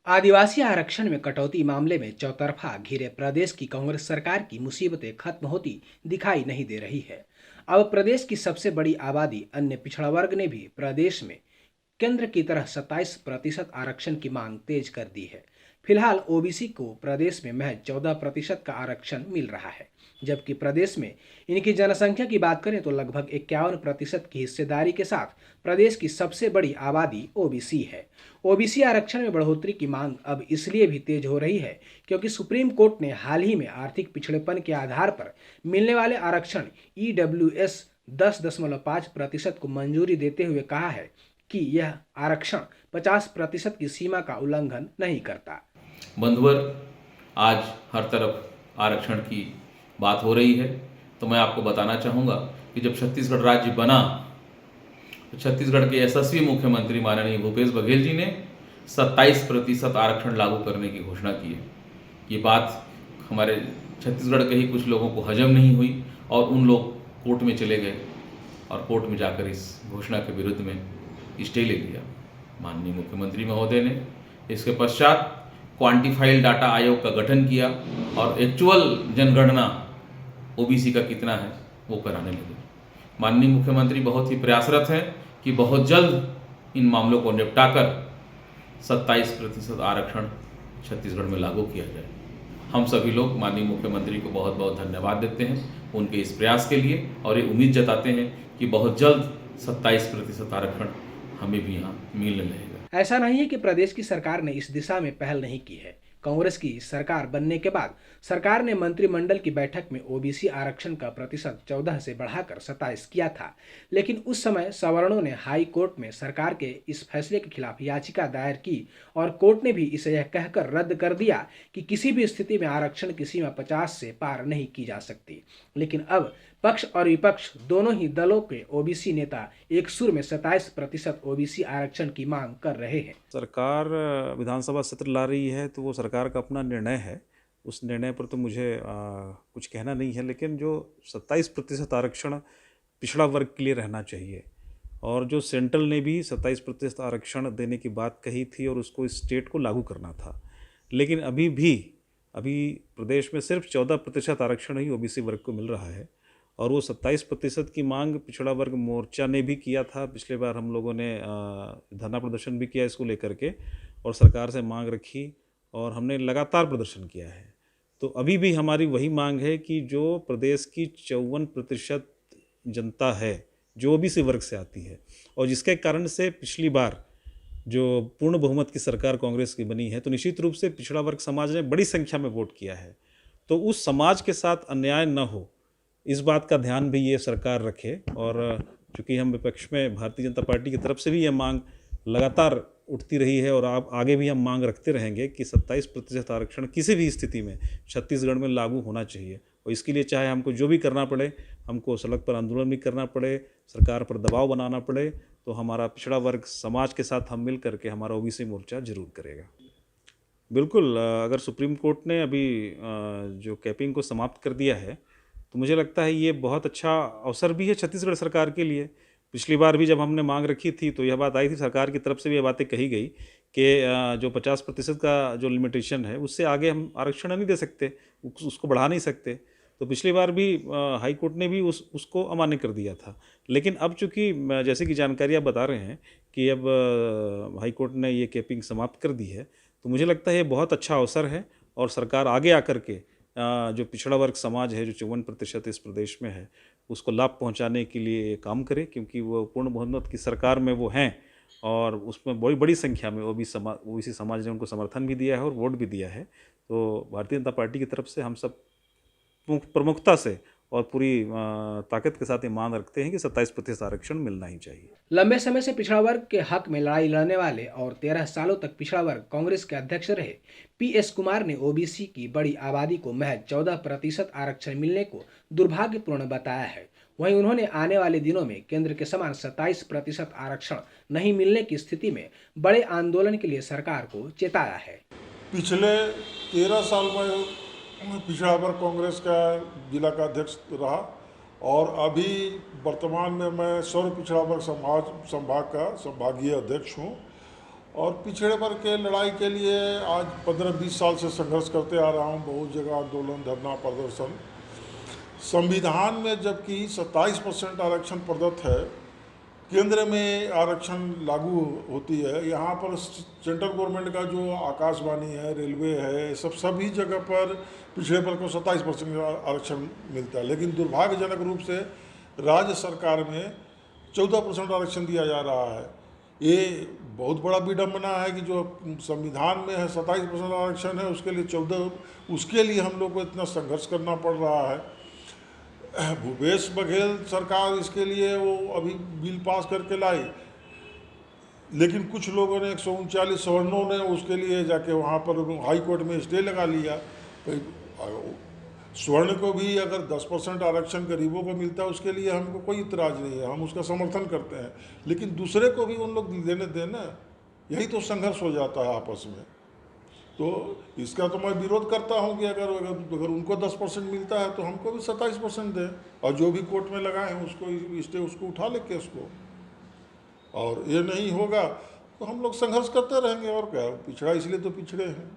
आदिवासी आरक्षण में कटौती मामले में चौतरफा घिरे प्रदेश की कांग्रेस सरकार की मुसीबतें खत्म होती दिखाई नहीं दे रही है। अब प्रदेश की सबसे बड़ी आबादी अन्य पिछड़ा वर्ग ने भी प्रदेश में केंद्र की तरह 27% आरक्षण की मांग तेज कर दी है। फिलहाल ओबीसी को प्रदेश में महज 14% का आरक्षण मिल रहा है, जबकि प्रदेश में इनकी जनसंख्या की बात करें तो लगभग 51% की हिस्सेदारी के साथ प्रदेश की सबसे बड़ी आबादी ओबीसी है। ओबीसी आरक्षण में बढ़ोतरी की मांग अब इसलिए भी तेज हो रही है क्योंकि सुप्रीम कोर्ट ने हाल ही में आर्थिक पिछड़ेपन के आधार पर मिलने वाले आरक्षण ईडब्ल्यूएस 10.5% को मंजूरी देते हुए कहा है कि यह आरक्षण 50% की सीमा का उल्लंघन नहीं करता। बंधुवर, आज हर तरफ आरक्षण की बात हो रही है, तो मैं आपको बताना चाहूँगा कि जब छत्तीसगढ़ राज्य बना तो छत्तीसगढ़ के यशस्वी मुख्यमंत्री माननीय भूपेश बघेल जी ने 27% आरक्षण लागू करने की घोषणा की है। ये बात हमारे छत्तीसगढ़ के ही कुछ लोगों को हजम नहीं हुई और उन लोग कोर्ट में चले गए और कोर्ट में जाकर इस घोषणा के विरुद्ध में स्टे ले लिया माननीय मुख्यमंत्री महोदय ने। इसके पश्चात क्वांटिफाइड डाटा आयोग का गठन किया और एक्चुअल जनगणना ओबीसी का कितना है वो कराने लगे। माननीय मुख्यमंत्री बहुत ही प्रयासरत हैं कि बहुत जल्द इन मामलों को निपटाकर 27% आरक्षण छत्तीसगढ़ में लागू किया जाए। हम सभी लोग माननीय मुख्यमंत्री को बहुत बहुत धन्यवाद देते हैं उनके इस प्रयास के लिए और ये उम्मीद जताते हैं कि बहुत जल्द 27% आरक्षण हमें भी यहाँ मिलने लगेगा। ऐसा नहीं है कि प्रदेश की सरकार ने इस दिशा में पहल नहीं की है। कांग्रेस की सरकार बनने के बाद सरकार ने मंत्रिमंडल की बैठक में ओबीसी आरक्षण का प्रतिशत 14 से बढ़ाकर 27 किया था, लेकिन उस समय सवर्णों ने हाई कोर्ट में सरकार के इस फैसले के खिलाफ याचिका दायर की और कोर्ट ने भी इसे यह कहकर रद्द कर दिया कि किसी भी स्थिति में आरक्षण की सीमा 50 से पार नहीं की जा सकती। लेकिन अब पक्ष और विपक्ष दोनों ही दलों के ओबीसी नेता एक सुर में 27% ओबीसी आरक्षण की मांग कर रहे हैं। सरकार विधानसभा सत्र ला रही है तो वो सरकार का अपना निर्णय है, उस निर्णय पर तो मुझे कुछ कहना नहीं है। लेकिन जो 27% आरक्षण पिछड़ा वर्ग के लिए रहना चाहिए और जो सेंट्रल ने भी 27% आरक्षण देने की बात कही थी और उसको स्टेट को लागू करना था, लेकिन अभी प्रदेश में सिर्फ 14% आरक्षण ही ओबीसी वर्ग को मिल रहा है और वो 27% की मांग पिछड़ा वर्ग मोर्चा ने भी किया था। पिछले बार हम लोगों ने धरना प्रदर्शन भी किया इसको लेकर के और सरकार से मांग रखी और हमने लगातार प्रदर्शन किया है। तो अभी भी हमारी वही मांग है कि जो प्रदेश की 54% जनता है जो ओबीसी वर्ग से आती है और जिसके कारण से पिछली बार जो पूर्ण बहुमत की सरकार कांग्रेस की बनी है, तो निश्चित रूप से पिछड़ा वर्ग समाज ने बड़ी संख्या में वोट किया है। तो उस समाज के साथ अन्याय न हो, इस बात का ध्यान भी ये सरकार रखे। और चूँकि हम विपक्ष में भारतीय जनता पार्टी की तरफ से भी ये मांग लगातार उठती रही है और आप आगे भी हम मांग रखते रहेंगे कि 27% आरक्षण किसी भी स्थिति में छत्तीसगढ़ में लागू होना चाहिए। और इसके लिए चाहे हमको जो भी करना पड़े, हमको सड़क पर आंदोलन भी करना पड़े, सरकार पर दबाव बनाना पड़े, तो हमारा पिछड़ा वर्ग समाज के साथ हम मिल करके हमारा ओबीसी मोर्चा जरूर करेगा। बिल्कुल, अगर सुप्रीम कोर्ट ने अभी जो कैपिंग को समाप्त कर दिया है तो मुझे लगता है ये बहुत अच्छा अवसर भी है छत्तीसगढ़ सरकार के लिए। पिछली बार भी जब हमने मांग रखी थी तो यह बात आई थी, सरकार की तरफ से भी ये बातें कही गई कि जो 50% का जो लिमिटेशन है उससे आगे हम आरक्षण नहीं दे सकते, उसको बढ़ा नहीं सकते। तो पिछली बार भी हाई कोर्ट ने भी उसको अमान्य कर दिया था। लेकिन अब चूँकि जैसे कि जानकारी आप बता रहे हैं कि अब हाई कोर्ट ने ये कैपिंग समाप्त कर दी है, तो मुझे लगता है ये बहुत अच्छा अवसर है और सरकार आगे आकर के जो पिछड़ा वर्ग समाज है जो 54% इस प्रदेश में है उसको लाभ पहुंचाने के लिए काम करे, क्योंकि वो पूर्ण बहुमत की सरकार में वो हैं और उसमें बड़ी बड़ी संख्या में ओबीसी समाज ने उनको समर्थन भी दिया है और वोट भी दिया है। तो भारतीय जनता पार्टी की तरफ से हम सब प्रमुखता से और पूरी ताकत के साथ ये मांग रखते हैं कि 27% आरक्षण मिलना ही चाहिए। लंबे समय से पिछड़ा वर्ग के हक में लड़ाई लड़ने वाले और 13 सालों तक पिछड़ा वर्ग कांग्रेस के अध्यक्ष रहे पीएस कुमार ने ओबीसी की बड़ी आबादी को महज 14% आरक्षण मिलने को दुर्भाग्यपूर्ण बताया है। वहीं उन्होंने आने वाले दिनों में केंद्र के समान 27% आरक्षण नहीं मिलने की स्थिति में बड़े आंदोलन के लिए सरकार को चेताया है। पिछले 13 साल में पिछड़ा वर्ग कांग्रेस का जिला का अध्यक्ष रहा और अभी वर्तमान में मैं सर्व पिछड़ा वर्ग संभाग का संभागीय अध्यक्ष हूँ। और पिछड़े वर्ग के लड़ाई के लिए आज 15-20 साल से संघर्ष करते आ रहा हूँ। बहुत जगह आंदोलन, धरना, प्रदर्शन। संविधान में जबकि 27% आरक्षण प्रदत्त है, केंद्र में आरक्षण लागू होती है, यहाँ पर सेंट्रल गवर्नमेंट का जो आकाशवाणी है, रेलवे है, सभी जगह पर पिछड़े वर्ग को 27% आरक्षण मिलता है। लेकिन दुर्भाग्यजनक रूप से राज्य सरकार में 14% आरक्षण दिया जा रहा है। ये बहुत बड़ा विडम्बना है कि जो संविधान में है 27% आरक्षण है, उसके लिए 14, उसके लिए हम लोग को इतना संघर्ष करना पड़ रहा है। भूपेश बघेल सरकार इसके लिए वो अभी बिल पास करके लाई, लेकिन कुछ लोगों ने 139 सवर्णों ने उसके लिए जाके वहाँ पर हाई कोर्ट में स्टे लगा लिया। स्वर्ण को भी अगर 10% आरक्षण गरीबों को मिलता है, उसके लिए हमको कोई इतराज़ नहीं है, हम उसका समर्थन करते हैं। लेकिन दूसरे को भी उन लोग देने देना, यही तो संघर्ष हो जाता है आपस में। तो इसका तो मैं विरोध करता हूं कि अगर उनको 10% मिलता है तो हमको भी 27% दें, और जो भी कोर्ट में लगाए हैं उसको स्टे उसको उठा ले केस को। और ये नहीं होगा तो हम लोग संघर्ष करते रहेंगे, और क्या, पिछड़ा इसलिए तो पिछड़े हैं।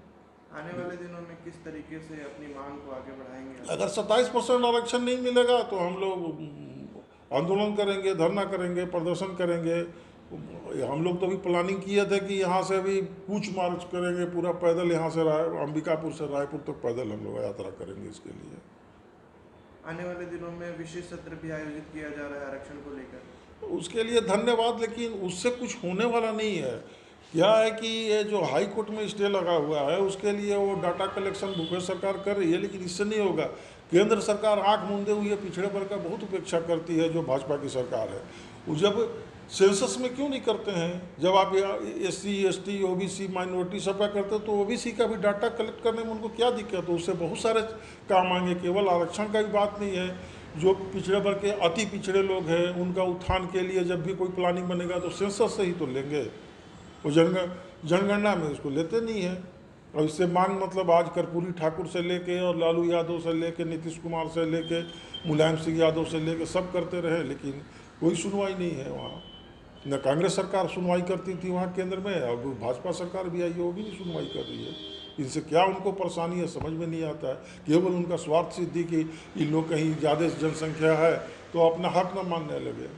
आने वाले दिनों में किस तरीके से अपनी मांग को आगे बढ़ाएंगे? अगर 27% आरक्षण नहीं मिलेगा तो हम लोग आंदोलन करेंगे, धरना करेंगे, प्रदर्शन करेंगे। हम लोग तो अभी प्लानिंग किए थे कि यहाँ से अभी कूच मार्च करेंगे, पूरा पैदल, यहाँ से अंबिकापुर से रायपुर तक पैदल हम लोग यात्रा करेंगे इसके लिए। आने वाले दिनों में विशेष सत्र भी आयोजित किया जा रहा है आरक्षण को लेकर। उसके लिए धन्यवाद, लेकिन उससे कुछ होने वाला नहीं है। क्या है कि ये जो हाई कोर्ट में स्टे लगा हुआ है, उसके लिए वो डाटा कलेक्शन भूपेश सरकार कर रही है, लेकिन इससे नहीं होगा। केंद्र सरकार आंख मूंदे हुए पिछड़े वर्ग का बहुत उपेक्षा करती है, जो भाजपा की सरकार है। वो जब सेंसस में क्यों नहीं करते हैं? जब आप SC, ST, OBC, माइनॉरिटी सब का करते हो, तो OBC का भी डाटा कलेक्ट करने में उनको क्या दिक्कत है? उससे बहुत सारे काम आएंगे। केवल आरक्षण का भी बात नहीं है, जो पिछड़े वर्ग के अति पिछड़े लोग हैं उनका उत्थान के लिए जब भी कोई प्लानिंग बनेगा तो सेंसस से ही तो लेंगे, वो जनगणना में उसको लेते नहीं है। और इससे मांग मतलब आज कर्पूरी ठाकुर से लेके और लालू यादव से लेके, नीतीश कुमार से लेके, मुलायम सिंह यादव से लेके सब करते रहे, लेकिन कोई सुनवाई नहीं है वहाँ। न कांग्रेस सरकार सुनवाई करती थी वहाँ केंद्र में, अब भाजपा सरकार भी आई है, वो भी नहीं सुनवाई कर रही है। इनसे क्या उनको परेशानी है समझ में नहीं आता है। केवल उनका स्वार्थ सिद्धि कि इन लोग कहीं ज़्यादा जनसंख्या है तो अपना हक न मानने लगे,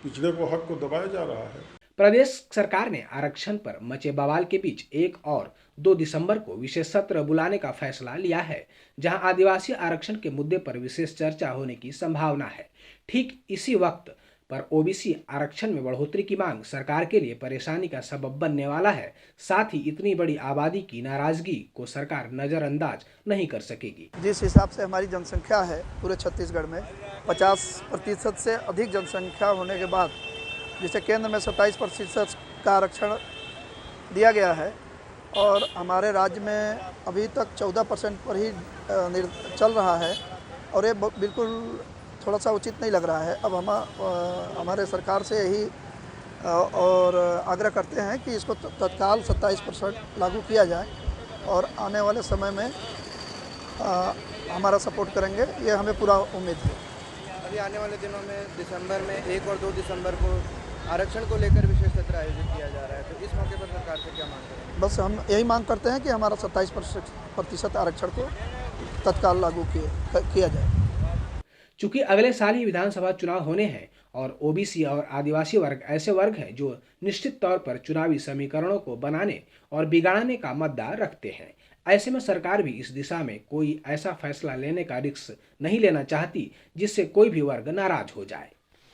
पिछड़े को हक को दबाया जा रहा है। प्रदेश सरकार ने आरक्षण पर मचे बवाल के बीच 1 और 2 दिसंबर को विशेष सत्र बुलाने का फैसला लिया है, जहां आदिवासी आरक्षण के मुद्दे पर विशेष चर्चा होने की संभावना है। ठीक इसी वक्त पर OBC आरक्षण में बढ़ोतरी की मांग सरकार के लिए परेशानी का सबब बनने वाला है। साथ ही इतनी बड़ी आबादी की नाराजगी को सरकार नजरअंदाज नहीं कर सकेगी। जिस हिसाब से हमारी जनसंख्या है पूरे छत्तीसगढ़ में 50% से अधिक जनसंख्या होने के बाद, जिसे केंद्र में 27% का आरक्षण दिया गया है और हमारे राज्य में अभी तक 14% पर ही चल रहा है, और ये बिल्कुल थोड़ा सा उचित नहीं लग रहा है। अब हम हमारे सरकार से यही और आग्रह करते हैं कि इसको तत्काल 27% लागू किया जाए, और आने वाले समय में हमारा सपोर्ट करेंगे, ये हमें पूरा उम्मीद है। अभी आने वाले दिनों में दिसंबर में 1 और 2 दिसंबर को आरक्षण को लेकर विशेष सत्र आयोजित किया जा रहा है, तो इस मौके पर सरकार से क्या मांग करेंगे? बस हम यही मांग करते हैं कि हमारा 27% आरक्षण को तत्काल लागू किया जाए। चूंकि अगले साल ही विधानसभा चुनाव होने हैं और OBC और आदिवासी वर्ग ऐसे वर्ग हैं जो निश्चित तौर पर चुनावी समीकरणों को बनाने और बिगाड़ने का मद्दा रखते हैं, ऐसे में सरकार भी इस दिशा में कोई ऐसा फैसला लेने का रिस्क नहीं लेना चाहती जिससे कोई भी वर्ग नाराज हो जाए।